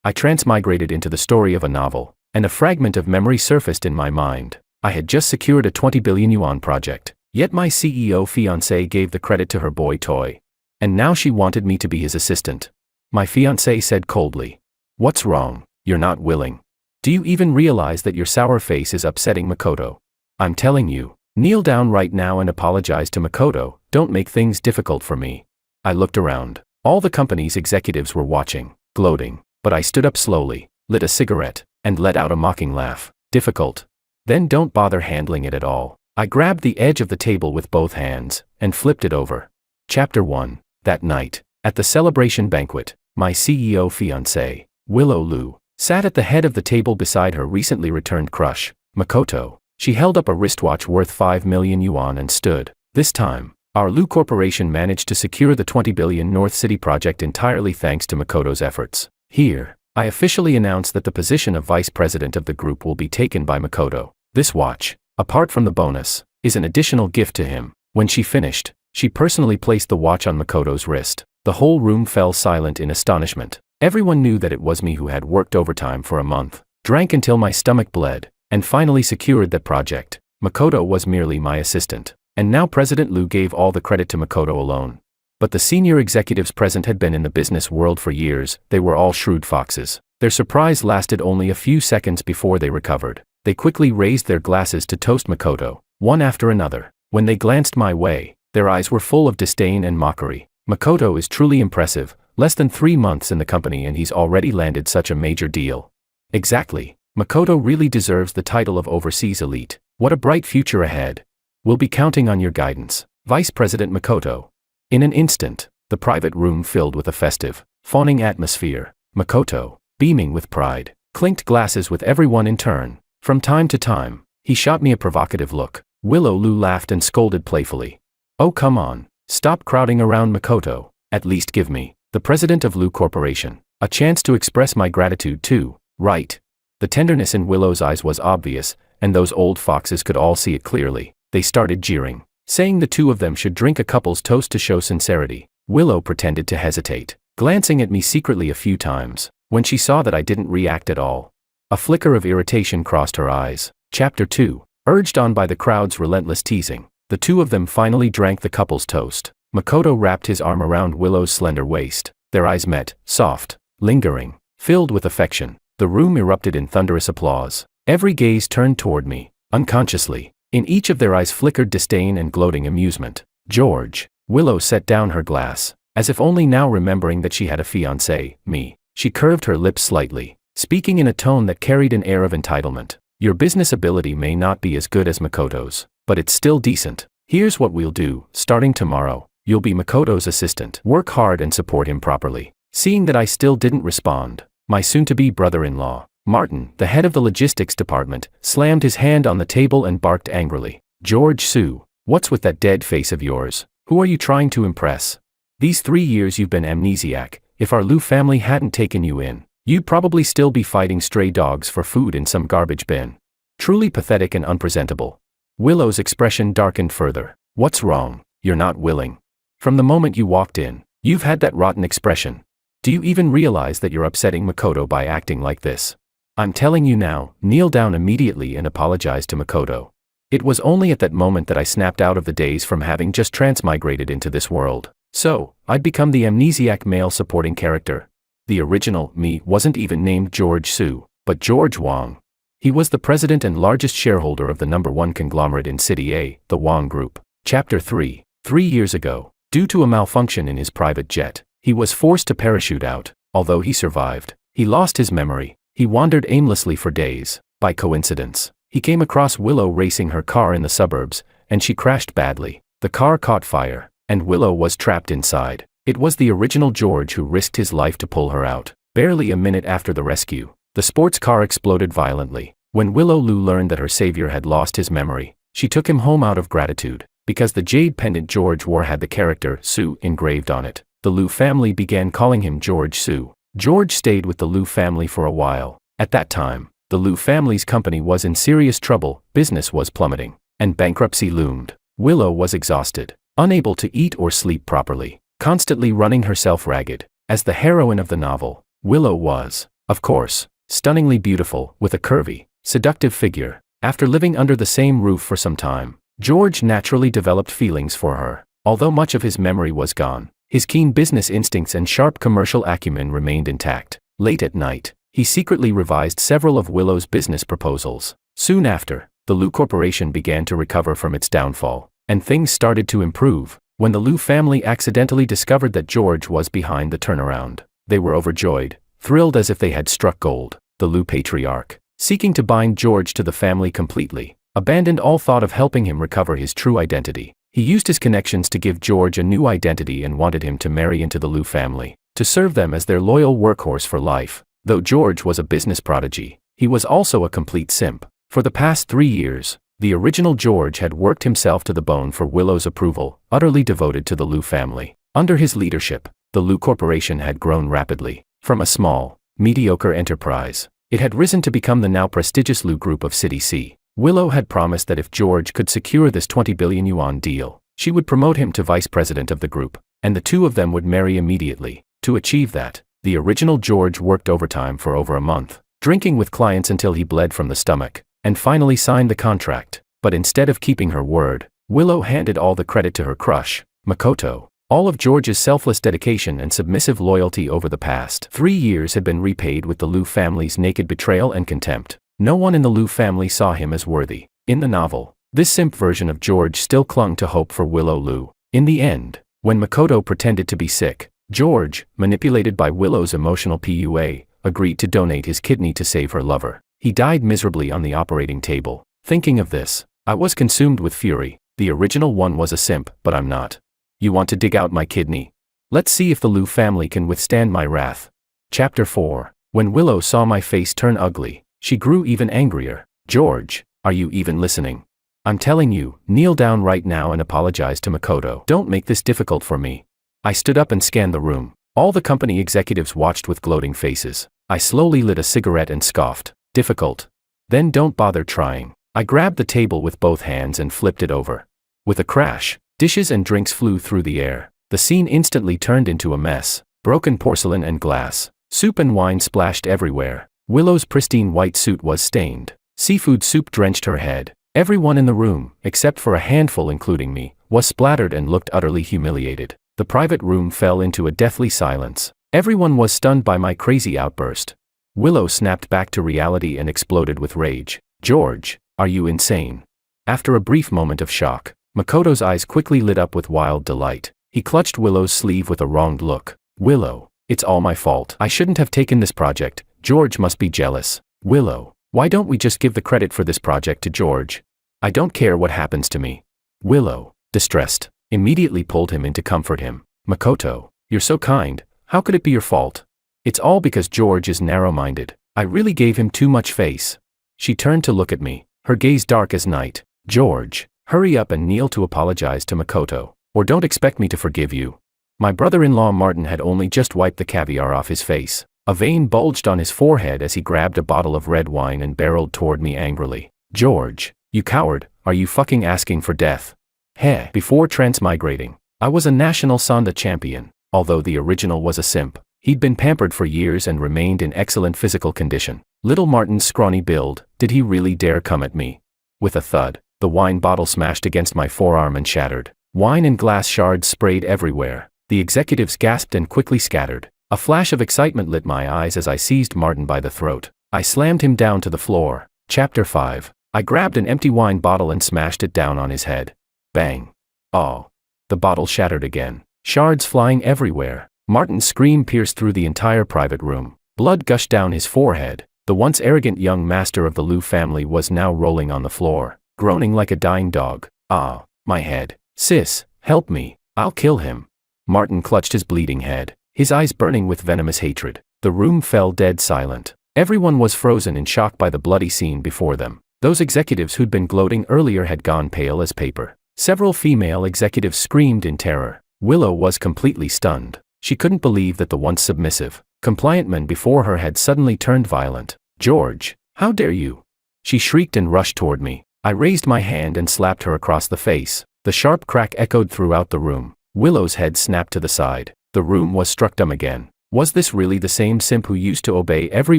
I transmigrated into the story of a novel, and a fragment of memory surfaced in my mind. I had just secured a 20 billion yuan project, yet my CEO fiancé gave the credit to her boy toy. And now she wanted me to be his assistant. My fiancé said coldly, "What's wrong? You're not willing. Do you even realize that your sour face is upsetting Makoto? I'm telling you, kneel down right now and apologize to Makoto, don't make things difficult for me." I looked around. All the company's executives were watching, gloating, but I stood up slowly, lit a cigarette, and let out a mocking laugh. Difficult? Then don't bother handling it at all. I grabbed the edge of the table with both hands, and flipped it over. Chapter 1. That night, at the celebration banquet, my CEO fiancé, Willow Lu, sat at the head of the table beside her recently returned crush, Makoto. She held up a wristwatch worth 5 million yuan and stood. This time, our Lu Corporation managed to secure the 20 billion North City project entirely thanks to Makoto's efforts. Here, I officially announce that the position of vice president of the group will be taken by Makoto. This watch, apart from the bonus, is an additional gift to him. When she finished, she personally placed the watch on Makoto's wrist. The whole room fell silent in astonishment. Everyone knew that it was me who had worked overtime for a month, drank until my stomach bled, and finally secured that project. Makoto was merely my assistant. And now President Lu gave all the credit to Makoto alone. But the senior executives present had been in the business world for years. They were all shrewd foxes. Their surprise lasted only a few seconds before they recovered. They quickly raised their glasses to toast Makoto, one after another. When they glanced my way, their eyes were full of disdain and mockery. Makoto is truly impressive, less than 3 months in the company and he's already landed such a major deal. Exactly. Makoto really deserves the title of overseas elite. What a bright future ahead. We'll be counting on your guidance, Vice President Makoto. In an instant, the private room filled with a festive, fawning atmosphere. Makoto, beaming with pride, clinked glasses with everyone in turn. From time to time, he shot me a provocative look. Willow Lu laughed and scolded playfully. "Oh come on, stop crowding around Makoto, at least give me, the president of Lu Corporation, a chance to express my gratitude too, right?" The tenderness in Willow's eyes was obvious, and those old foxes could all see it clearly. They started jeering, saying the two of them should drink a couple's toast to show sincerity. Willow pretended to hesitate, glancing at me secretly a few times. When she saw that I didn't react at all, a flicker of irritation crossed her eyes. Chapter 2. Urged on by the crowd's relentless teasing, the two of them finally drank the couple's toast. Makoto wrapped his arm around Willow's slender waist. Their eyes met, soft, lingering, filled with affection. The room erupted in thunderous applause. Every gaze turned toward me, unconsciously. In each of their eyes flickered disdain and gloating amusement. "George." Willow set down her glass, as if only now remembering that she had a fiancé, me. She curved her lips slightly, speaking in a tone that carried an air of entitlement. "Your business ability may not be as good as Makoto's, but it's still decent. Here's what we'll do. Starting tomorrow, you'll be Makoto's assistant. Work hard and support him properly." Seeing that I still didn't respond, my soon-to-be brother-in-law, Martin, the head of the logistics department, slammed his hand on the table and barked angrily. "George Su, what's with that dead face of yours? Who are you trying to impress? These 3 years you've been amnesiac. If our Lu family hadn't taken you in, you'd probably still be fighting stray dogs for food in some garbage bin. Truly pathetic and unpresentable." Willow's expression darkened further. "What's wrong? You're not willing. From the moment you walked in, you've had that rotten expression. Do you even realize that you're upsetting Makoto by acting like this? I'm telling you now, kneel down immediately and apologize to Makoto." It was only at that moment that I snapped out of the daze from having just transmigrated into this world. So, I'd become the amnesiac male supporting character. The original me wasn't even named George Su, but George Wang. He was the president and largest shareholder of the #1 conglomerate in City A, the Wang Group. Chapter 3. 3 years ago, due to a malfunction in his private jet, he was forced to parachute out. Although he survived, he lost his memory. He wandered aimlessly for days. By coincidence, he came across Willow racing her car in the suburbs, and she crashed badly. The car caught fire, and Willow was trapped inside. It was the original George who risked his life to pull her out. Barely a minute after the rescue, the sports car exploded violently. When Willow Lu learned that her savior had lost his memory, she took him home out of gratitude, because the jade pendant George wore had the character Su engraved on it. The Lu family began calling him George Su. George stayed with the Lu family for a while. At that time, the Lu family's company was in serious trouble, business was plummeting, and bankruptcy loomed. Willow was exhausted, unable to eat or sleep properly, constantly running herself ragged. As the heroine of the novel, Willow was Of course, stunningly beautiful, with a curvy, seductive figure. After living under the same roof for some time, George naturally developed feelings for her. Although much of his memory was gone, his keen business instincts and sharp commercial acumen remained intact. Late at night, he secretly revised several of Willow's business proposals. Soon after, the Liu Corporation began to recover from its downfall, and things started to improve. When the Liu family accidentally discovered that George was behind the turnaround, they were overjoyed, thrilled as if they had struck gold. The Liu patriarch, seeking to bind George to the family completely, abandoned all thought of helping him recover his true identity. He used his connections to give George a new identity and wanted him to marry into the Liu family, to serve them as their loyal workhorse for life. Though George was a business prodigy, he was also a complete simp. For the past 3 years, the original George had worked himself to the bone for Willow's approval, utterly devoted to the Liu family. Under his leadership, the Liu Corporation had grown rapidly. From a small, mediocre enterprise, it had risen to become the now prestigious Liu Group of City C. Willow had promised that if George could secure this 20 billion yuan deal, she would promote him to vice president of the group, and the two of them would marry immediately. To achieve that, the original George worked overtime for over a month, drinking with clients until he bled from the stomach, and finally signed the contract. But instead of keeping her word, Willow handed all the credit to her crush, Makoto. All of George's selfless dedication and submissive loyalty over the past 3 years had been repaid with the Liu family's naked betrayal and contempt. No one in the Liu family saw him as worthy. In the novel, this simp version of George still clung to hope for Willow Liu. In the end, when Makoto pretended to be sick, George, manipulated by Willow's emotional PUA, agreed to donate his kidney to save her lover. He died miserably on the operating table. Thinking of this, I was consumed with fury. The original one was a simp, but I'm not. You want to dig out my kidney? Let's see if the Liu family can withstand my wrath. Chapter 4. When Willow saw my face turn ugly, she grew even angrier. George, are you even listening? I'm telling you, kneel down right now and apologize to Makoto. Don't make this difficult for me. I stood up and scanned the room. All the company executives watched with gloating faces. I slowly lit a cigarette and scoffed. Difficult? Then don't bother trying. I grabbed the table with both hands and flipped it over. With a crash, dishes and drinks flew through the air. The scene instantly turned into a mess. Broken porcelain and glass. Soup and wine splashed everywhere. Willow's pristine white suit was stained. Seafood soup drenched her head. Everyone in the room, except for a handful including me, was splattered and looked utterly humiliated. The private room fell into a deathly silence. Everyone was stunned by my crazy outburst. Willow snapped back to reality and exploded with rage. George, are you insane? After a brief moment of shock, Makoto's eyes quickly lit up with wild delight. He clutched Willow's sleeve with a wronged look. Willow, it's all my fault. I shouldn't have taken this project. George must be jealous. Willow, why don't we just give the credit for this project to George? I don't care what happens to me. Willow, distressed, immediately pulled him in to comfort him. Makoto, you're so kind. How could it be your fault? It's all because George is narrow-minded. I really gave him too much face. She turned to look at me, her gaze dark as night. George, hurry up and kneel to apologize to Makoto, or don't expect me to forgive you. My brother-in-law Martin had only just wiped the caviar off his face. A vein bulged on his forehead as he grabbed a bottle of red wine and barreled toward me angrily. George, you coward, are you fucking asking for death? Heh. Before transmigrating, I was a national Sanda champion. Although the original was a simp, he'd been pampered for years and remained in excellent physical condition. Little Martin's scrawny build, did he really dare come at me? With a thud, the wine bottle smashed against my forearm and shattered. Wine and glass shards sprayed everywhere. The executives gasped and quickly scattered. A flash of excitement lit my eyes as I seized Martin by the throat. I slammed him down to the floor. Chapter 5. I grabbed an empty wine bottle and smashed it down on his head. Bang. Oh. The bottle shattered again. Shards flying everywhere. Martin's scream pierced through the entire private room. Blood gushed down his forehead. The once arrogant young master of the Liu family was now rolling on the floor, groaning like a dying dog. Ah, my head. Sis, help me. I'll kill him. Martin clutched his bleeding head, his eyes burning with venomous hatred. The room fell dead silent. Everyone was frozen in shock by the bloody scene before them. Those executives who'd been gloating earlier had gone pale as paper. Several female executives screamed in terror. Willow was completely stunned. She couldn't believe that the once submissive, compliant men before her had suddenly turned violent. George, how dare you? She shrieked and rushed toward me. I raised my hand and slapped her across the face. The sharp crack echoed throughout the room. Willow's head snapped to the side. The room was struck dumb again. Was this really the same simp who used to obey every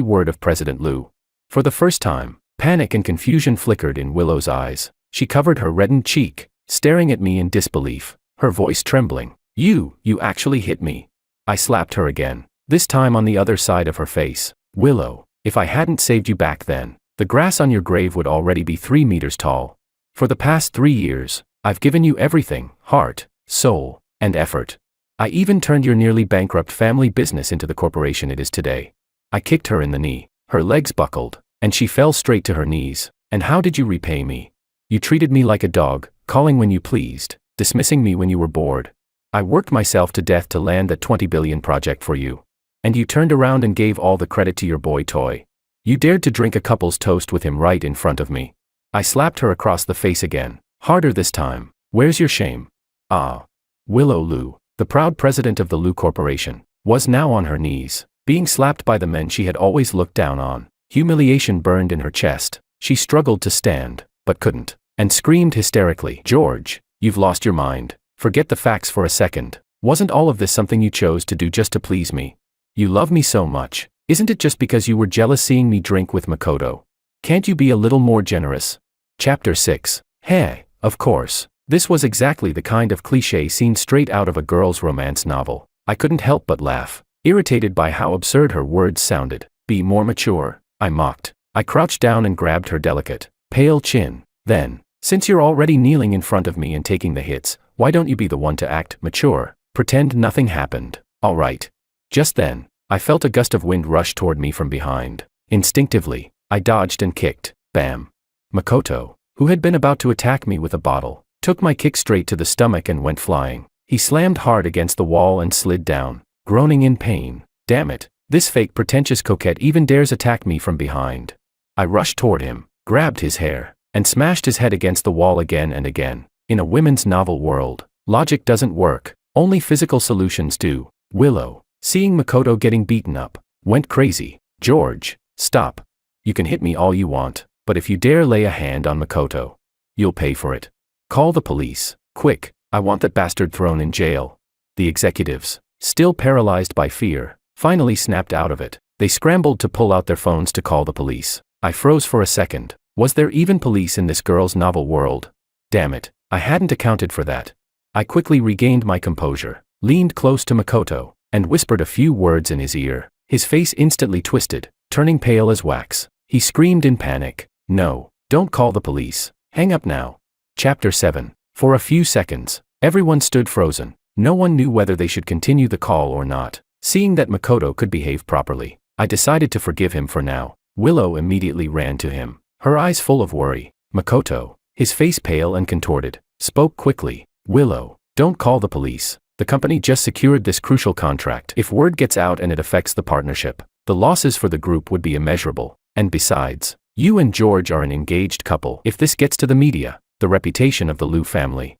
word of President Liu? For the first time, panic and confusion flickered in Willow's eyes. She covered her reddened cheek, staring at me in disbelief, her voice trembling. You actually hit me. I slapped her again, this time on the other side of her face. Willow, if I hadn't saved you back then, the grass on your grave would already be 3 meters tall. For the past 3 years, I've given you everything, heart, soul, and effort. I even turned your nearly bankrupt family business into the corporation it is today. I kicked her in the knee, her legs buckled, and she fell straight to her knees. And how did you repay me? You treated me like a dog, calling when you pleased, dismissing me when you were bored. I worked myself to death to land that 20 billion project for you. And you turned around and gave all the credit to your boy toy. You dared to drink a couple's toast with him right in front of me. I slapped her across the face again, harder this time. Where's your shame? Ah. Willow Liu, the proud president of the Liu Corporation, was now on her knees, being slapped by the men she had always looked down on. Humiliation burned in her chest. She struggled to stand, but couldn't, and screamed hysterically, George, you've lost your mind. Forget the facts for a second. Wasn't all of this something you chose to do just to please me? You love me so much. Isn't it just because you were jealous seeing me drink with Makoto? Can't you be a little more generous? Chapter 6. Hey, of course. This was exactly the kind of cliché scene straight out of a girl's romance novel. I couldn't help but laugh, irritated by how absurd her words sounded. Be more mature, I mocked. I crouched down and grabbed her delicate, pale chin. Then, since you're already kneeling in front of me and taking the hits, why don't you be the one to act mature? Pretend nothing happened. All right. Just then, I felt a gust of wind rush toward me from behind. Instinctively, I dodged and kicked. Bam. Makoto, who had been about to attack me with a bottle, took my kick straight to the stomach and went flying. He slammed hard against the wall and slid down, groaning in pain. Damn it, this fake pretentious coquette even dares attack me from behind. I rushed toward him, grabbed his hair, and smashed his head against the wall again and again. In a women's novel world, logic doesn't work, only physical solutions do. Willow, seeing Makoto getting beaten up, went crazy. George, stop. You can hit me all you want, but if you dare lay a hand on Makoto, you'll pay for it. Call the police, quick, I want that bastard thrown in jail. The executives, still paralyzed by fear, finally snapped out of it. They scrambled to pull out their phones to call the police. I froze for a second. Was there even police in this girl's novel world? Damn it, I hadn't accounted for that. I quickly regained my composure, leaned close to Makoto, and whispered a few words in his ear. His face instantly twisted, turning pale as wax. He screamed in panic. No, don't call the police. Hang up now. Chapter 7. For a few seconds, everyone stood frozen. No one knew whether they should continue the call or not. Seeing that Makoto could behave properly, I decided to forgive him for now. Willow immediately ran to him, her eyes full of worry. Makoto, his face pale and contorted, spoke quickly. Willow, don't call the police. The company just secured this crucial contract. If word gets out and it affects the partnership, the losses for the group would be immeasurable. And besides, you and George are an engaged couple. If this gets to the media, the reputation of the Liu family.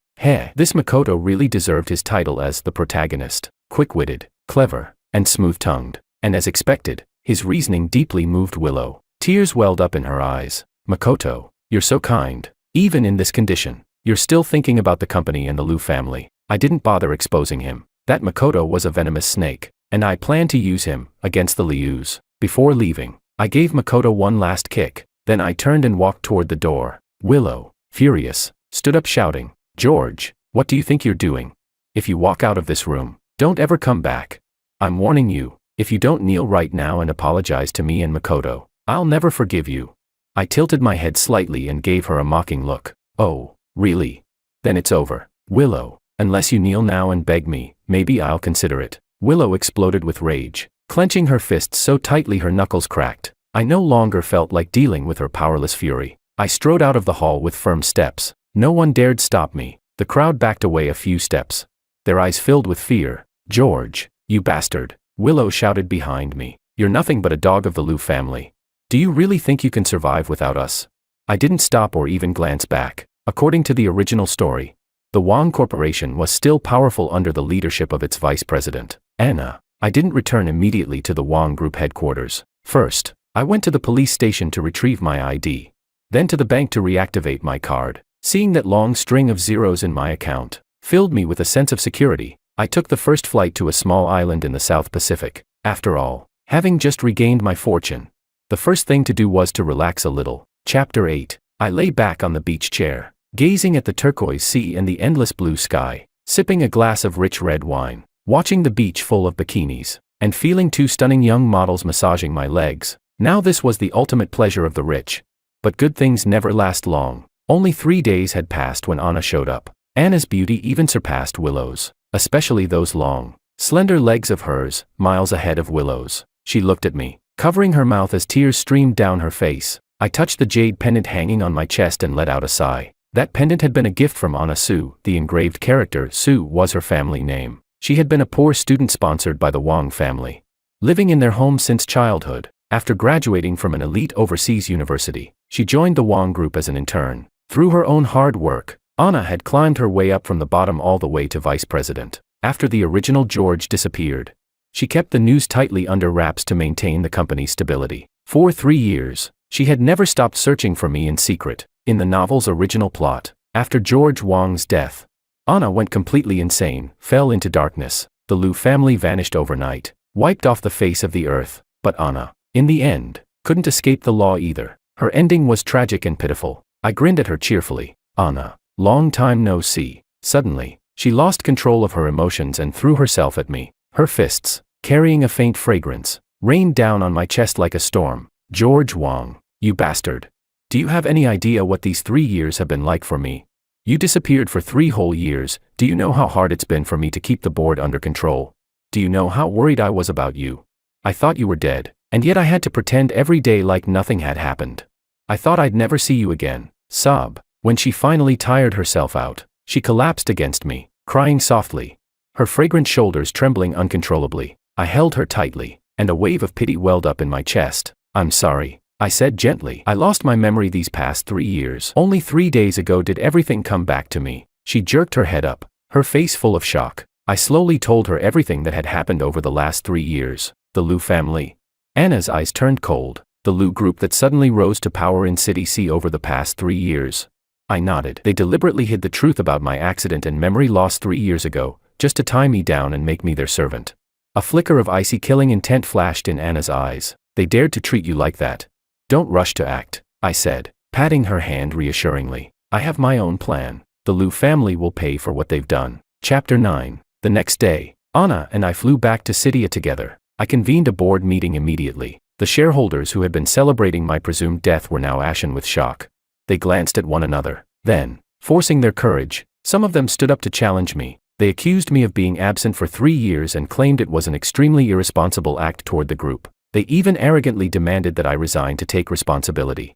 This Makoto really deserved his title as the protagonist. Quick-witted, clever, and smooth-tongued. And as expected, his reasoning deeply moved Willow. Tears welled up in her eyes. Makoto, you're so kind. Even in this condition, you're still thinking about the company and the Liu family. I didn't bother exposing him. That Makoto was a venomous snake, and I planned to use him against the Lius. Before leaving, I gave Makoto one last kick. Then I turned and walked toward the door. Willow, furious, stood up shouting, George, what do you think you're doing? If you walk out of this room, don't ever come back. I'm warning you, if you don't kneel right now and apologize to me and Makoto, I'll never forgive you. I tilted my head slightly and gave her a mocking look. Oh, really? Then it's over. Willow, unless you kneel now and beg me, maybe I'll consider it. Willow exploded with rage, clenching her fists so tightly her knuckles cracked. I no longer felt like dealing with her powerless fury. I strode out of the hall with firm steps. No one dared stop me. The crowd backed away a few steps, their eyes filled with fear. George, you bastard, Willow shouted behind me. You're nothing but a dog of the Liu family. Do you really think you can survive without us? I didn't stop or even glance back. According to the original story, the Wang Corporation was still powerful under the leadership of its vice president, Anna. I didn't return immediately to the Wang Group headquarters. First, I went to the police station to retrieve my ID. Then to the bank to reactivate my card. Seeing that long string of zeros in my account filled me with a sense of security, I took the first flight to a small island in the South Pacific. After all, having just regained my fortune, the first thing to do was to relax a little. Chapter 8. I lay back on the beach chair, gazing at the turquoise sea and the endless blue sky, sipping a glass of rich red wine, watching the beach full of bikinis, and feeling two stunning young models massaging my legs. Now this was the ultimate pleasure of the rich. But good things never last long. Only 3 days had passed when Anna showed up. Anna's beauty even surpassed Willow's, especially those long, slender legs of hers, miles ahead of Willow's. She looked at me, covering her mouth as tears streamed down her face. I touched the jade pendant hanging on my chest and let out a sigh. That pendant had been a gift from Anna Sue. The engraved character Sue was her family name. She had been a poor student sponsored by the Wang family, living in their home since childhood. After graduating from an elite overseas university, she joined the Wang group as an intern. Through her own hard work, Anna had climbed her way up from the bottom all the way to vice president. After the original George disappeared, she kept the news tightly under wraps to maintain the company's stability. For 3 years, she had never stopped searching for me in secret. In the novel's original plot, after George Wang's death, Anna went completely insane, fell into darkness. The Liu family vanished overnight, wiped off the face of the earth. But Anna, in the end, couldn't escape the law either. Her ending was tragic and pitiful. I grinned at her cheerfully. Anna, long time no see. Suddenly, she lost control of her emotions and threw herself at me. Her fists, carrying a faint fragrance, rained down on my chest like a storm. George Wang, you bastard. Do you have any idea what these 3 years have been like for me? You disappeared for 3 whole years. Do you know how hard it's been for me to keep the board under control? Do you know how worried I was about you? I thought you were dead, and yet I had to pretend every day like nothing had happened. I thought I'd never see you again. Sob. When she finally tired herself out, she collapsed against me, crying softly, her fragrant shoulders trembling uncontrollably. I held her tightly, and a wave of pity welled up in my chest. I'm sorry, I said gently. I lost my memory these past 3 years. Only 3 days ago did everything come back to me. She jerked her head up, her face full of shock. I slowly told her everything that had happened over the last 3 years. The Liu family. Anna's eyes turned cold. The Liu group that suddenly rose to power in City C over the past 3 years. I nodded. They deliberately hid the truth about my accident and memory loss 3 years ago, just to tie me down and make me their servant. A flicker of icy killing intent flashed in Anna's eyes. They dared to treat you like that. Don't rush to act, I said, patting her hand reassuringly. I have my own plan. The Liu family will pay for what they've done. Chapter 9. The next day, Anna and I flew back to Cydia together. I convened a board meeting immediately. The shareholders who had been celebrating my presumed death were now ashen with shock. They glanced at one another. Then, forcing their courage, some of them stood up to challenge me. They accused me of being absent for 3 years and claimed it was an extremely irresponsible act toward the group. They even arrogantly demanded that I resign to take responsibility.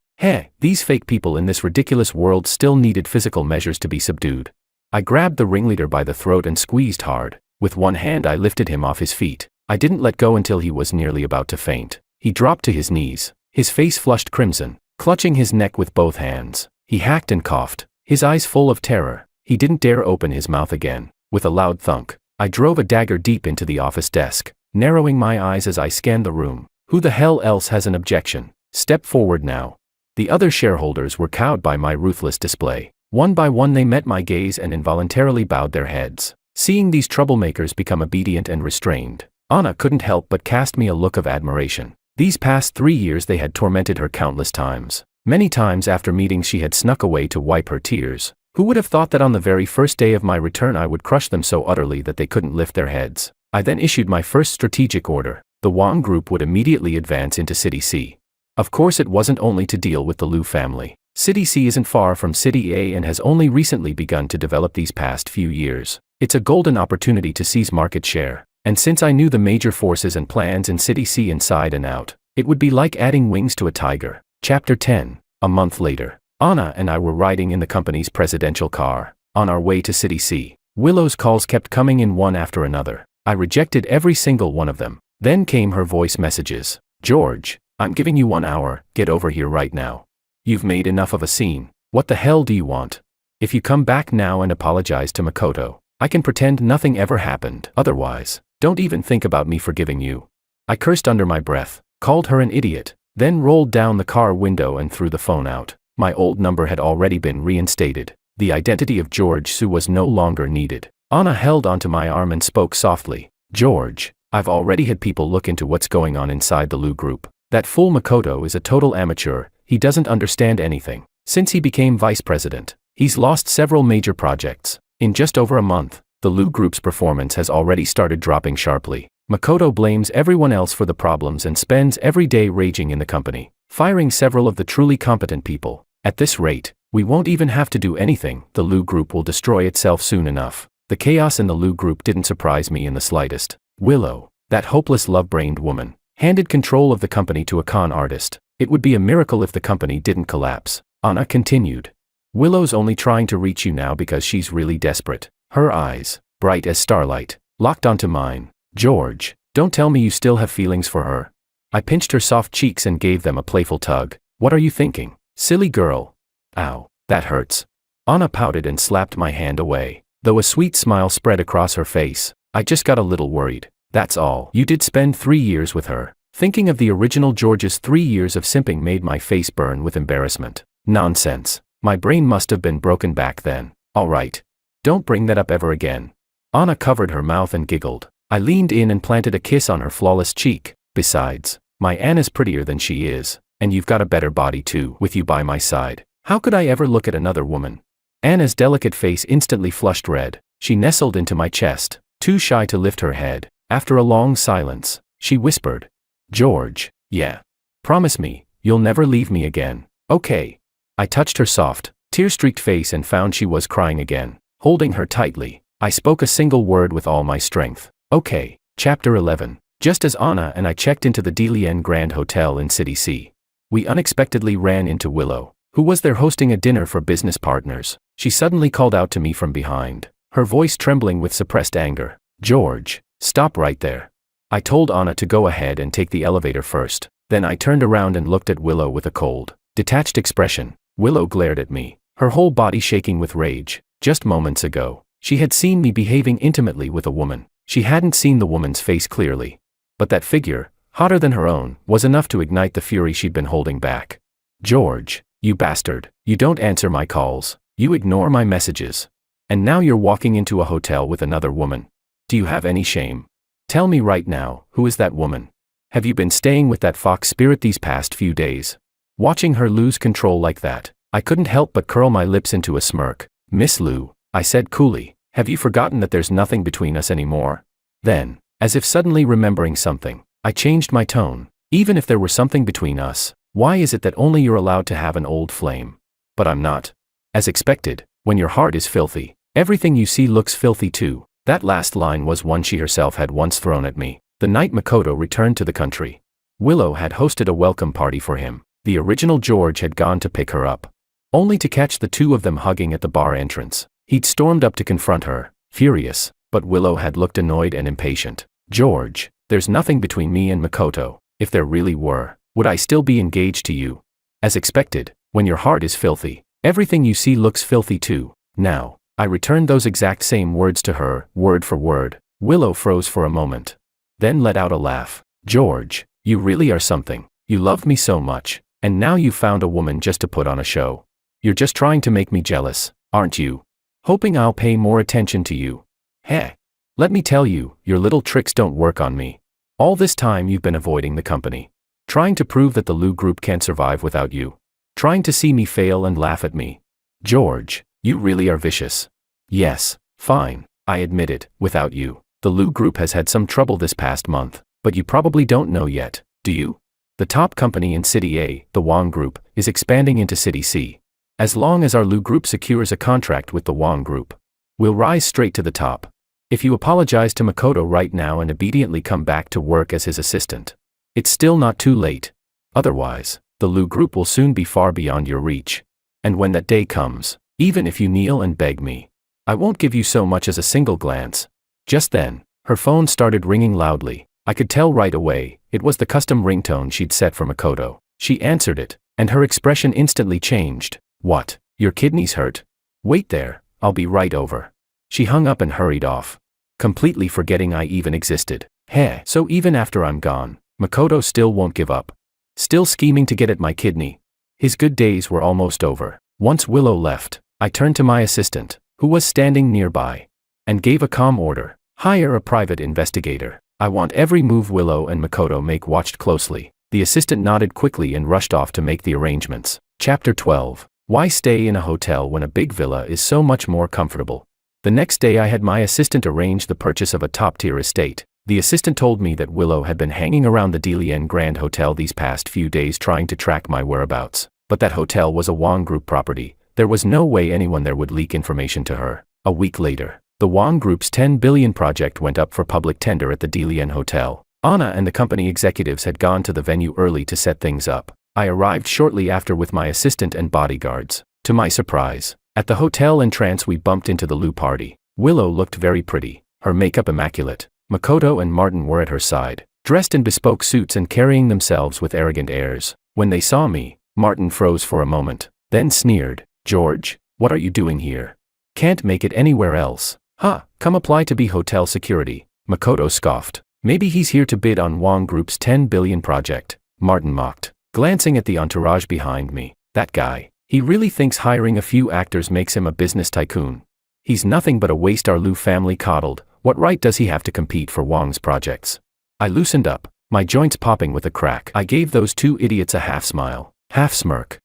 These fake people in this ridiculous world still needed physical measures to be subdued. I grabbed the ringleader by the throat and squeezed hard. With one hand I lifted him off his feet. I didn't let go until he was nearly about to faint. He dropped to his knees, his face flushed crimson, clutching his neck with both hands. He hacked and coughed, his eyes full of terror. He didn't dare open his mouth again. With a loud thunk, I drove a dagger deep into the office desk, narrowing my eyes as I scanned the room. Who the hell else has an objection? Step forward now. The other shareholders were cowed by my ruthless display. One by one they met my gaze and involuntarily bowed their heads. Seeing these troublemakers become obedient and restrained, Anna couldn't help but cast me a look of admiration. These past 3 years they had tormented her countless times. Many times after meetings she had snuck away to wipe her tears. Who would have thought that on the very first day of my return I would crush them so utterly that they couldn't lift their heads? I then issued my first strategic order. The Wang group would immediately advance into City C. Of course it wasn't only to deal with the Liu family. City C isn't far from City A and has only recently begun to develop these past few years. It's a golden opportunity to seize market share. And since I knew the major forces and plans in City C inside and out, it would be like adding wings to a tiger. Chapter 10. A month later, Anna and I were riding in the company's presidential car. On our way to City C, Willow's calls kept coming in one after another. I rejected every single one of them. Then came her voice messages. George, I'm giving you 1 hour, get over here right now. You've made enough of a scene. What the hell do you want? If you come back now and apologize to Makoto, I can pretend nothing ever happened. Otherwise, don't even think about me forgiving you. I cursed under my breath, called her an idiot, then rolled down the car window and threw the phone out. My old number had already been reinstated. The identity of George Su was no longer needed. Anna held onto my arm and spoke softly. George, I've already had people look into what's going on inside the Lu Group. That fool Makoto is a total amateur, he doesn't understand anything. Since he became vice president, he's lost several major projects. In just over a month, the Lu Group's performance has already started dropping sharply. Makoto blames everyone else for the problems and spends every day raging in the company, firing several of the truly competent people. At this rate, we won't even have to do anything, the Lu Group will destroy itself soon enough. The chaos in the Lu Group didn't surprise me in the slightest. Willow, that hopeless love-brained woman, handed control of the company to a con artist. It would be a miracle if the company didn't collapse. Anna continued. Willow's only trying to reach you now because she's really desperate. Her eyes, bright as starlight, locked onto mine. George, don't tell me you still have feelings for her. I pinched her soft cheeks and gave them a playful tug. What are you thinking? Silly girl. Ow, that hurts. Anna pouted and slapped my hand away. Though a sweet smile spread across her face, I just got a little worried. That's all. You did spend 3 years with her. Thinking of the original George's 3 years of simping made my face burn with embarrassment. Nonsense. My brain must have been broken back then. All right. Don't bring that up ever again. Anna covered her mouth and giggled. I leaned in and planted a kiss on her flawless cheek. Besides, my Anna's prettier than she is, and you've got a better body too, with you by my side. How could I ever look at another woman? Anna's delicate face instantly flushed red. She nestled into my chest, too shy to lift her head. After a long silence, she whispered, George, yeah. Promise me, you'll never leave me again. Okay. I touched her soft, tear-streaked face and found she was crying again. Holding her tightly, I spoke a single word with all my strength. Okay. Chapter 11. Just as Anna and I checked into the Delian Grand Hotel in City C, we unexpectedly ran into Willow, who was there hosting a dinner for business partners. She suddenly called out to me from behind, her voice trembling with suppressed anger. George, stop right there. I told Anna to go ahead and take the elevator first. Then I turned around and looked at Willow with a cold, detached expression. Willow glared at me, her whole body shaking with rage. Just moments ago, she had seen me behaving intimately with a woman. She hadn't seen the woman's face clearly. But that figure, hotter than her own, was enough to ignite the fury she'd been holding back. George, you bastard, you don't answer my calls, you ignore my messages. And now you're walking into a hotel with another woman. Do you have any shame? Tell me right now, who is that woman? Have you been staying with that fox spirit these past few days? Watching her lose control like that, I couldn't help but curl my lips into a smirk. Miss Lu, I said coolly, have you forgotten that there's nothing between us anymore? Then, as if suddenly remembering something, I changed my tone. Even if there were something between us, why is it that only you're allowed to have an old flame? But I'm not. As expected, when your heart is filthy, everything you see looks filthy too. That last line was one she herself had once thrown at me. The night Makoto returned to the country, Willow had hosted a welcome party for him. The original George had gone to pick her up, only to catch the two of them hugging at the bar entrance. He'd stormed up to confront her, furious, but Willow had looked annoyed and impatient. George, there's nothing between me and Makoto. If there really were, would I still be engaged to you? As expected, when your heart is filthy, everything you see looks filthy too. Now, I returned those exact same words to her, word for word. Willow froze for a moment, then let out a laugh. George, you really are something. You loved me so much, and now you found a woman just to put on a show. You're just trying to make me jealous, aren't you? Hoping I'll pay more attention to you. Heh. Let me tell you, your little tricks don't work on me. All this time you've been avoiding the company. Trying to prove that the Lu Group can't survive without you. Trying to see me fail and laugh at me. George, you really are vicious. Yes, fine, I admit it, without you. The Lu Group has had some trouble this past month, but you probably don't know yet, do you? The top company in City A, the Wang Group, is expanding into City C. As long as our Lu Group secures a contract with the Wang Group, we'll rise straight to the top. If you apologize to Makoto right now and obediently come back to work as his assistant, it's still not too late. Otherwise, the Lu Group will soon be far beyond your reach. And when that day comes, even if you kneel and beg me, I won't give you so much as a single glance. Just then, her phone started ringing loudly. I could tell right away, it was the custom ringtone she'd set for Makoto. She answered it, and her expression instantly changed. What, your kidneys hurt? Wait there, I'll be right over. She hung up and hurried off, completely forgetting I even existed. Heh, so even after I'm gone, Makoto still won't give up. Still scheming to get at my kidney. His good days were almost over. Once Willow left, I turned to my assistant, who was standing nearby, and gave a calm order. Hire a private investigator. I want every move Willow and Makoto make watched closely. The assistant nodded quickly and rushed off to make the arrangements. Chapter 12. Why stay in a hotel when a big villa is so much more comfortable? The next day I had my assistant arrange the purchase of a top-tier estate. The assistant told me that Willow had been hanging around the Dalian Grand Hotel these past few days trying to track my whereabouts. But that hotel was a Wong Group property. There was no way anyone there would leak information to her. A week later, the Wong Group's 10 billion project went up for public tender at the Dalian Hotel. Anna and the company executives had gone to the venue early to set things up. I arrived shortly after with my assistant and bodyguards. To my surprise, at the hotel entrance we bumped into the Lu party. Willow looked very pretty, her makeup immaculate. Makoto and Martin were at her side, dressed in bespoke suits and carrying themselves with arrogant airs. When they saw me, Martin froze for a moment, then sneered, "George, what are you doing here? Can't make it anywhere else." "Huh, come apply to be hotel security," Makoto scoffed. "Maybe he's here to bid on Wong Group's 10 billion project," Martin mocked, glancing at the entourage behind me. "That guy, he really thinks hiring a few actors makes him a business tycoon. He's nothing but a waste our Lu family coddled. What right does he have to compete for Wong's projects?" I loosened up, my joints popping with a crack. I gave those two idiots a half smile, half smirk.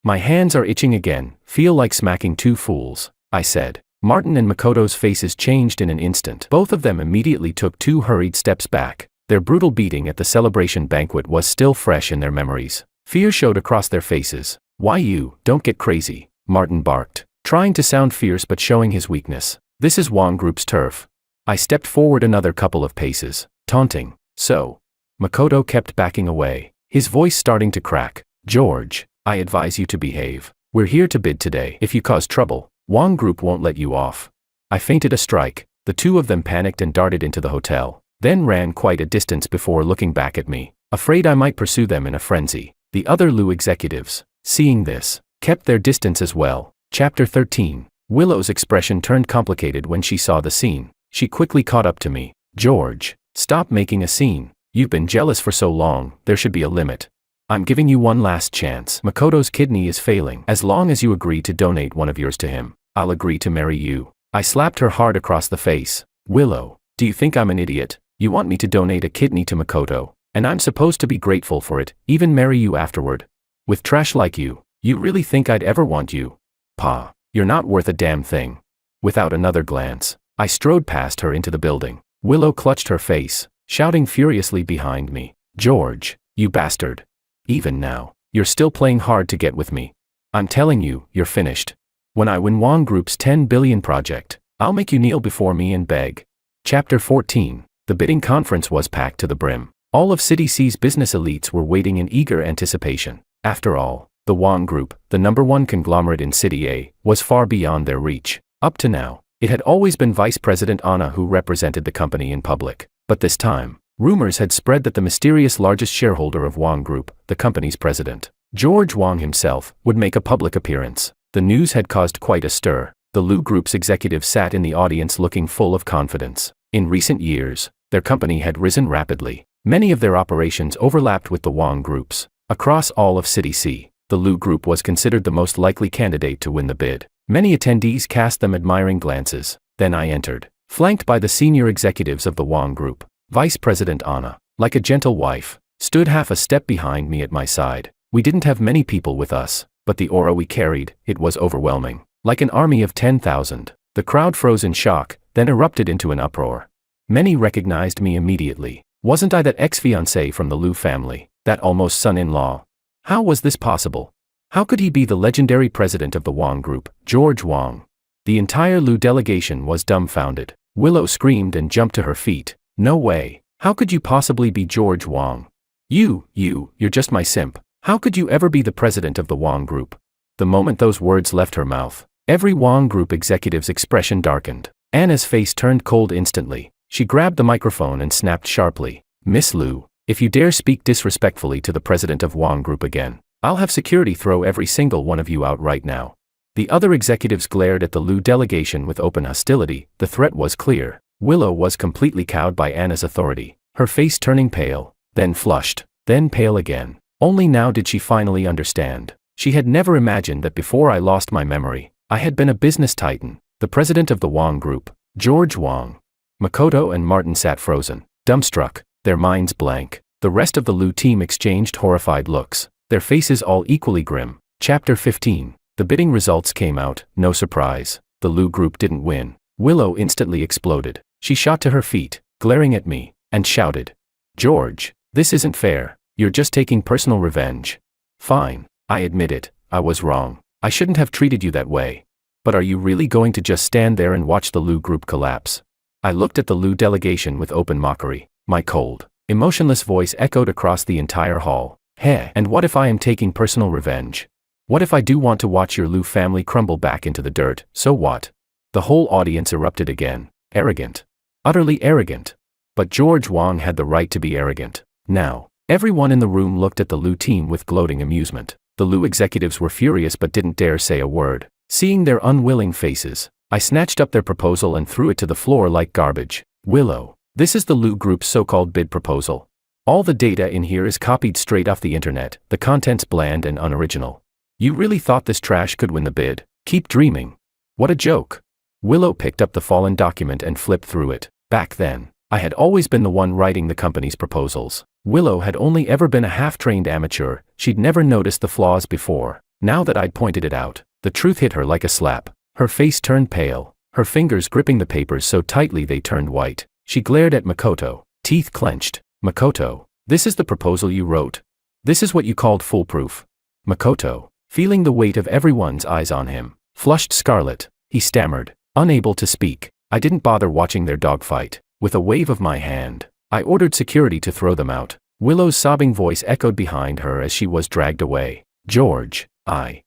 My hands are itching again, feel like smacking two fools," I said. Martin and Makoto's faces changed in an instant. Both of them immediately took 2 hurried steps back. Their brutal beating at the celebration banquet was still fresh in their memories. Fear showed across their faces. "Why you, don't get crazy," Martin barked, trying to sound fierce but showing his weakness. "This is Wong Group's turf." I stepped forward another couple of paces, taunting. "So?" Makoto kept backing away, his voice starting to crack. "George, I advise you to behave. We're here to bid today. If you cause trouble, Wong Group won't let you off." I feinted a strike. The two of them panicked and darted into the hotel, then ran quite a distance before looking back at me, afraid I might pursue them in a frenzy. The other Lu executives, seeing this, kept their distance as well. Chapter 13. Willow's expression turned complicated when she saw the scene. She quickly caught up to me. "George, stop making a scene. You've been jealous for so long, there should be a limit. I'm giving you one last chance. Makoto's kidney is failing. As long as you agree to donate one of yours to him, I'll agree to marry you." I slapped her hard across the face. "Willow, do you think I'm an idiot? You want me to donate a kidney to Makoto, and I'm supposed to be grateful for it, even marry you afterward? With trash like you really think I'd ever want you? Pa, you're not worth a damn thing." Without another glance, I strode past her into the building. Willow clutched her face, shouting furiously behind me, "George, you bastard. Even now, you're still playing hard to get with me. I'm telling you, you're finished. When I win Wong Group's 10 billion project, I'll make you kneel before me and beg." Chapter 14. The bidding conference was packed to the brim. All of City C's business elites were waiting in eager anticipation. After all, the Wong Group, the #1 conglomerate in City A, was far beyond their reach. Up to now, it had always been Vice President Anna who represented the company in public. But this time, rumors had spread that the mysterious largest shareholder of Wong Group, the company's president, George Wong himself, would make a public appearance. The news had caused quite a stir. The Lu Group's executives sat in the audience looking full of confidence. In recent years, their company had risen rapidly. Many of their operations overlapped with the Wong Group's. Across all of City C, the Lu Group was considered the most likely candidate to win the bid. Many attendees cast them admiring glances. Then I entered, flanked by the senior executives of the Wong Group. Vice President Anna, like a gentle wife, stood half a step behind me at my side. We didn't have many people with us, but the aura we carried, it was overwhelming. Like an army of 10,000, the crowd froze in shock, then erupted into an uproar. Many recognized me immediately. Wasn't I that ex-fiancé from the Lu family, that almost son-in-law? How was this possible? How could he be the legendary president of the Wong Group, George Wong? The entire Lu delegation was dumbfounded. Willow screamed and jumped to her feet. "No way. How could you possibly be George Wong? You're just my simp. How could you ever be the president of the Wong Group?" The moment those words left her mouth, every Wong Group executive's expression darkened. Anna's face turned cold instantly. She grabbed the microphone and snapped sharply, "Miss Lu, if you dare speak disrespectfully to the president of Wong Group again, I'll have security throw every single one of you out right now." The other executives glared at the Lu delegation with open hostility. The threat was clear. Willow was completely cowed by Anna's authority, her face turning pale, then flushed, then pale again. Only now did she finally understand. She had never imagined that before I lost my memory, I had been a business titan, the president of the Wong Group, George Wong. Makoto and Martin sat frozen. Dumbstruck, their minds blank, the rest of the Lu team exchanged horrified looks, their faces all equally grim. Chapter 15. The bidding results came out, no surprise. The Lu group didn't win. Willow instantly exploded. She shot to her feet, glaring at me, and shouted, "George, this isn't fair. You're just taking personal revenge." "Fine, I admit it, I was wrong. I shouldn't have treated you that way. But are you really going to just stand there and watch the Lu group collapse?" I looked at the Lu delegation with open mockery. My cold, emotionless voice echoed across the entire hall. "Heh, and what if I am taking personal revenge? What if I do want to watch your Lu family crumble back into the dirt, so what?" The whole audience erupted again. Arrogant. Utterly arrogant. But George Wang had the right to be arrogant. Now, everyone in the room looked at the Lu team with gloating amusement. The Lu executives were furious but didn't dare say a word. Seeing their unwilling faces, I snatched up their proposal and threw it to the floor like garbage. "Willow, this is the Lu group's so-called bid proposal. All the data in here is copied straight off the internet, the content's bland and unoriginal. You really thought this trash could win the bid? Keep dreaming. What a joke." Willow picked up the fallen document and flipped through it. Back then, I had always been the one writing the company's proposals. Willow had only ever been a half-trained amateur, she'd never noticed the flaws before. Now that I'd pointed it out, the truth hit her like a slap. Her face turned pale, her fingers gripping the papers so tightly they turned white. She glared at Makoto, teeth clenched. "Makoto, this is the proposal you wrote? This is what you called foolproof?" Makoto, feeling the weight of everyone's eyes on him, flushed scarlet. He stammered, unable to speak. I didn't bother watching their dogfight. With a wave of my hand, I ordered security to throw them out. Willow's sobbing voice echoed behind her as she was dragged away. "George, I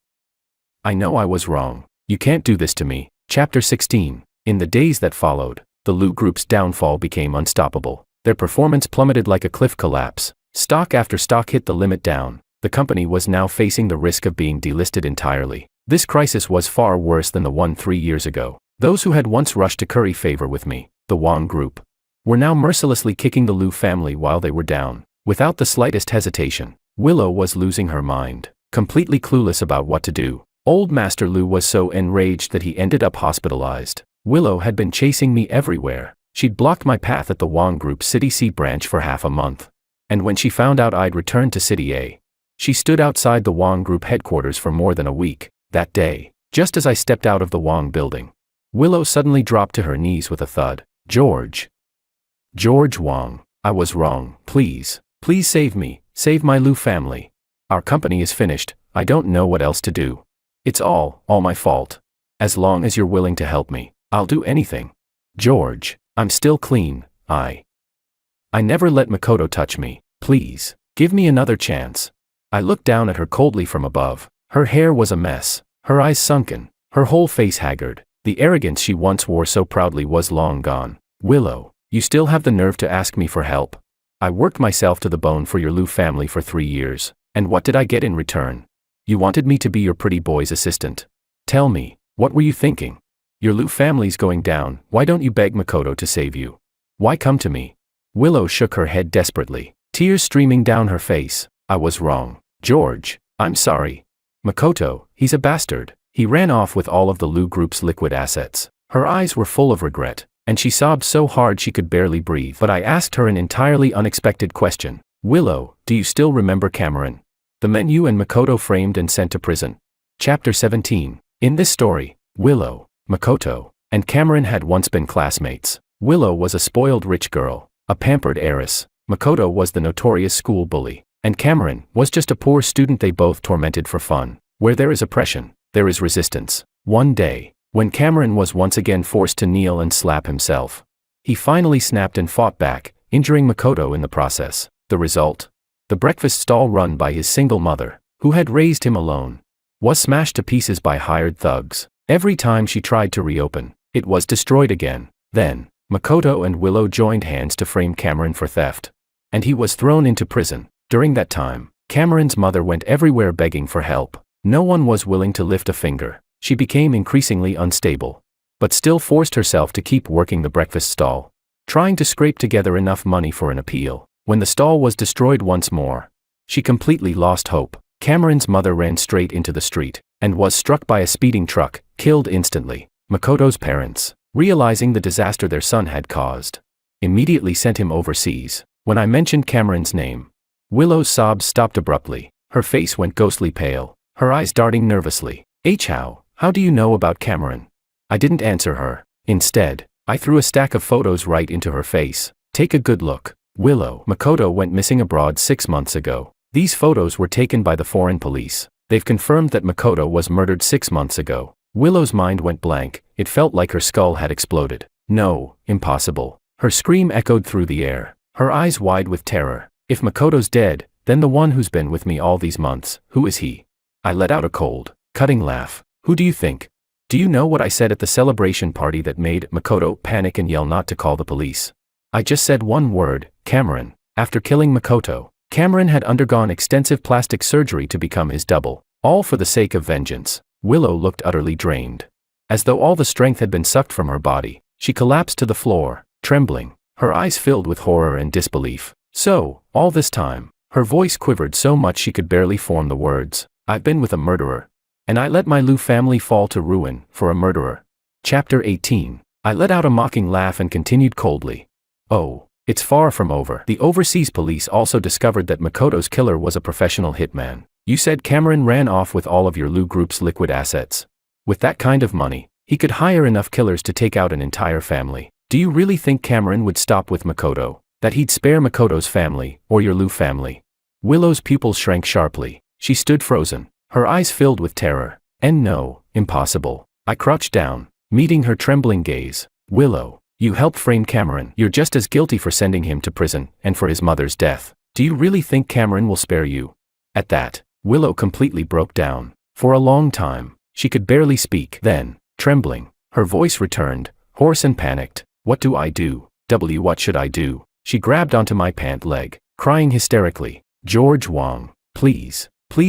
know I was wrong. You can't do this to me." Chapter 16. In the days that followed, the Lu group's downfall became unstoppable. Their performance plummeted like a cliff collapse. Stock after stock hit the limit down. The company was now facing the risk of being delisted entirely. This crisis was far worse than the one 3 years ago. Those who had once rushed to curry favor with me, the Wang group, were now mercilessly kicking the Lu family while they were down. Without the slightest hesitation, Willow was losing her mind, completely clueless about what to do. Old Master Lu was so enraged that he ended up hospitalized. Willow had been chasing me everywhere. She'd blocked my path at the Wang Group's City C branch for half a month. And when she found out I'd returned to City A, she stood outside the Wang Group headquarters for more than a week. That day, just as I stepped out of the Wang building, Willow suddenly dropped to her knees with a thud. George Wang, I was wrong. Please save me, save my Lu family. Our company is finished, I don't know what else to do. It's all my fault. As long as you're willing to help me, I'll do anything. George, I'm still clean. I never let Makoto touch me. Please, give me another chance. I looked down at her coldly from above. Her hair was a mess, her eyes sunken, her whole face haggard. The arrogance she once wore so proudly was long gone. Willow, you still have the nerve to ask me for help? I worked myself to the bone for your Lu family for 3 years, and what did I get in return? You wanted me to be your pretty boy's assistant. Tell me, what were you thinking? Your Lu family's going down, why don't you beg Makoto to save you? Why come to me? Willow shook her head desperately, tears streaming down her face. I was wrong. George, I'm sorry. Makoto, he's a bastard. He ran off with all of the Lu Group's liquid assets. Her eyes were full of regret, and she sobbed so hard she could barely breathe. But I asked her an entirely unexpected question. Willow, do you still remember Cameron? The men you and Makoto framed and sent to prison. Chapter 17. In this story, Willow, Makoto, and Cameron had once been classmates. Willow was a spoiled rich girl, a pampered heiress. Makoto was the notorious school bully, and Cameron was just a poor student they both tormented for fun. Where there is oppression, there is resistance. One day, when Cameron was once again forced to kneel and slap himself, he finally snapped and fought back, injuring Makoto in the process. The result? The breakfast stall run by his single mother, who had raised him alone, was smashed to pieces by hired thugs. Every time she tried to reopen, it was destroyed again. Then, Makoto and Willow joined hands to frame Cameron for theft, and he was thrown into prison. During that time, Cameron's mother went everywhere begging for help. No one was willing to lift a finger. She became increasingly unstable, but still forced herself to keep working the breakfast stall, trying to scrape together enough money for an appeal. When the stall was destroyed once more, she completely lost hope. Cameron's mother ran straight into the street, and was struck by a speeding truck, killed instantly. Makoto's parents, realizing the disaster their son had caused, immediately sent him overseas. When I mentioned Cameron's name, Willow's sobs stopped abruptly. Her face went ghostly pale, her eyes darting nervously. How do you know about Cameron? I didn't answer her. Instead, I threw a stack of photos right into her face. Take a good look. Willow, Makoto went missing abroad 6 months ago. These photos were taken by the foreign police. They've confirmed that Makoto was murdered 6 months ago. Willow's mind went blank. It felt like her skull had exploded. No, impossible. Her scream echoed through the air, her eyes wide with terror. If Makoto's dead, then the one who's been with me all these months, who is he? I let out a cold, cutting laugh. Who do you think? Do you know what I said at the celebration party that made Makoto panic and yell not to call the police? I just said one word, Cameron. After killing Makoto, Cameron had undergone extensive plastic surgery to become his double, all for the sake of vengeance. Willow looked utterly drained. As though all the strength had been sucked from her body, she collapsed to the floor, trembling, her eyes filled with horror and disbelief. So, all this time, her voice quivered so much she could barely form the words. I've been with a murderer. And I let my Liu family fall to ruin for a murderer. Chapter 18. I let out a mocking laugh and continued coldly. Oh, it's far from over. The overseas police also discovered that Makoto's killer was a professional hitman. You said Cameron ran off with all of your Liu group's liquid assets. With that kind of money, he could hire enough killers to take out an entire family. Do you really think Cameron would stop with Makoto? That he'd spare Makoto's family, or your Liu family? Willow's pupils shrank sharply. She stood frozen, her eyes filled with terror. And no, impossible. I crouched down, meeting her trembling gaze. Willow, you helped frame Cameron. You're just as guilty for sending him to prison, and for his mother's death. Do you really think Cameron will spare you? At that, Willow completely broke down. For a long time, she could barely speak. Then, trembling, her voice returned, hoarse and panicked. What do I do? What should I do? She grabbed onto my pant leg, crying hysterically. George Wong, please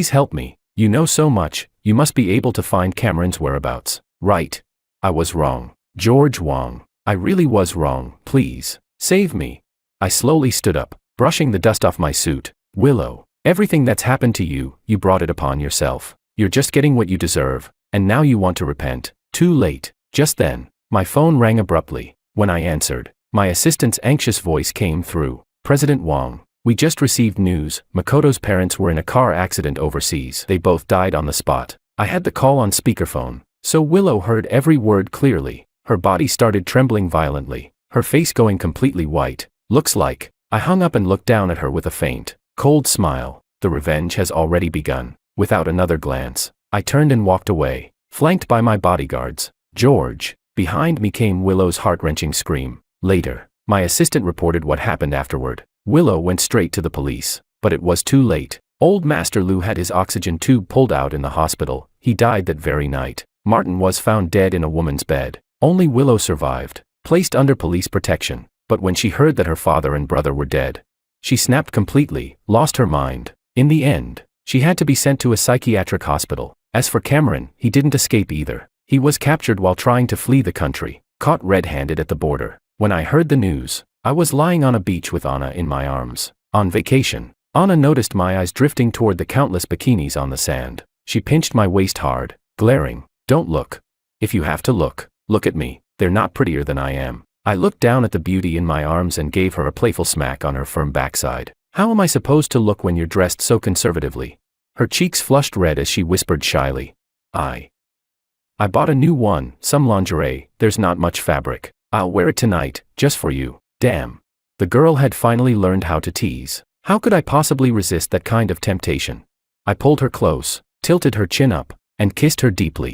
help me. You know so much, you must be able to find Cameron's whereabouts. Right. I was wrong. George Wong, I really was wrong. Please, save me. I slowly stood up, brushing the dust off my suit. Willow, everything that's happened to you, you brought it upon yourself. You're just getting what you deserve, and now you want to repent. Too late. Just then, my phone rang abruptly. When I answered, my assistant's anxious voice came through. President Wong, we just received news. Makoto's parents were in a car accident overseas. They both died on the spot. I had the call on speakerphone, so Willow heard every word clearly. Her body started trembling violently, her face going completely white. Looks like. I hung up and looked down at her with a faint, cold smile. The revenge has already begun. Without another glance, I turned and walked away, flanked by my bodyguards. George. Behind me came Willow's heart-wrenching scream. Later, my assistant reported what happened afterward. Willow went straight to the police, but it was too late. Old Master Liu had his oxygen tube pulled out in the hospital. He died that very night. Martin was found dead in a woman's bed. Only Willow survived, placed under police protection. But when she heard that her father and brother were dead, she snapped completely, lost her mind. In the end, she had to be sent to a psychiatric hospital. As for Cameron, he didn't escape either. He was captured while trying to flee the country, caught red-handed at the border. When I heard the news, I was lying on a beach with Anna in my arms. On vacation, Anna noticed my eyes drifting toward the countless bikinis on the sand. She pinched my waist hard, glaring. Don't look. If you have to look, look at me. They're not prettier than I am. I looked down at the beauty in my arms and gave her a playful smack on her firm backside. How am I supposed to look when you're dressed so conservatively? Her cheeks flushed red as she whispered shyly. I bought a new one, some lingerie. There's not much fabric. I'll wear it tonight, just for you. Damn. The girl had finally learned how to tease. How could I possibly resist that kind of temptation? I pulled her close, tilted her chin up, and kissed her deeply.